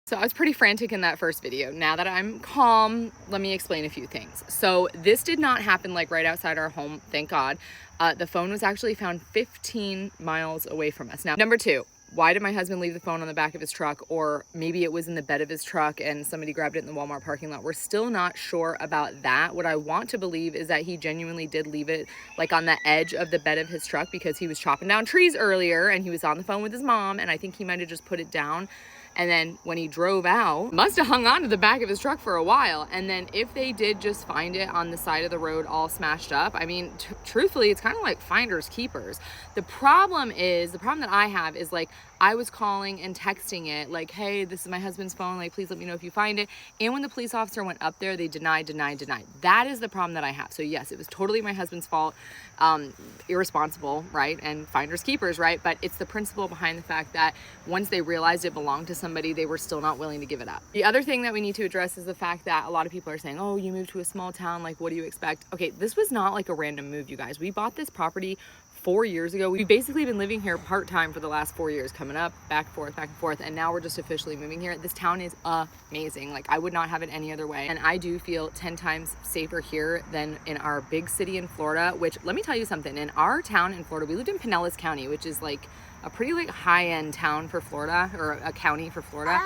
So I was pretty frantic in that first video. Now that I'm calm, let me explain a few things. So this did not happen like right outside our home, thank God. The phone was actually found 15 miles away from us. Now, number two, why did my husband leave the phone on the back of his truck? Or maybe it was in the bed of his truck and somebody grabbed it in the Walmart parking lot. We're still not sure about that. What I want to believe is that he genuinely did leave it like on the edge of the bed of his truck because he was chopping down trees earlier and he was on the phone with his mom, and I think he might have just put it down. And then when he drove out, must have hung on to the back of his truck for a while. And then if they did just find it on the side of the road all smashed up, I mean, truthfully, it's kind of like finders keepers. The problem that I have is like, I was calling and texting it like, hey, this is my husband's phone. Like, please let me know if you find it. And when the police officer went up there, they denied. That is the problem that I have. So yes, it was totally my husband's fault. Irresponsible, right? And finders keepers, right? But it's the principle behind the fact that once they realized it belonged to somebody, they were still not willing to give it up. The other thing that we need to address is the fact that a lot of people are saying, oh, you moved to a small town. Like, what do you expect? Okay, this was not like a random move, you guys. We bought this property 4 years ago. We've basically been living here part-time for the last 4 years, coming up, back and forth, and now we're just officially moving here. This town is amazing. Like, I would not have it any other way. And I do feel 10 times safer here than in our big city in Florida, which, let me tell you something, in our town in Florida, we lived in Pinellas County, which is like a pretty like high-end town for Florida, or a county for Florida.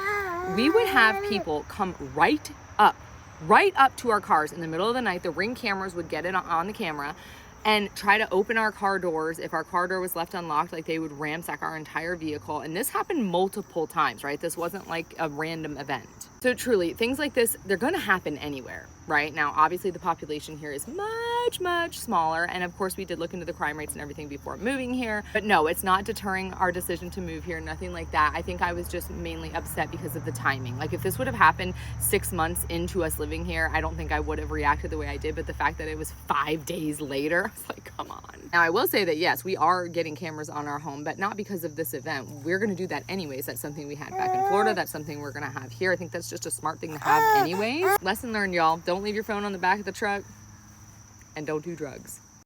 We would have people come right up to our cars in the middle of the night. The Ring cameras would get it on the camera and try to open our car doors. If our car door was left unlocked, like, they would ransack our entire vehicle. And this happened multiple times, right? This wasn't like a random event. So truly, things like this, they're gonna happen anywhere, right? Now, obviously the population here is much smaller. And of course we did look into the crime rates and everything before moving here, but no, it's not deterring our decision to move here, nothing like that. I think I was just mainly upset because of the timing. Like, if this would have happened 6 months into us living here, I don't think I would have reacted the way I did. But the fact that it was 5 days later, I was like, come on. Now, I will say that yes, we are getting cameras on our home, but not because of this event. We're gonna do that anyways. That's something we had back in Florida. That's something we're gonna have here. I think that's just a smart thing to have anyways. Lesson learned, y'all. Don't leave your phone on the back of the truck, and don't do drugs.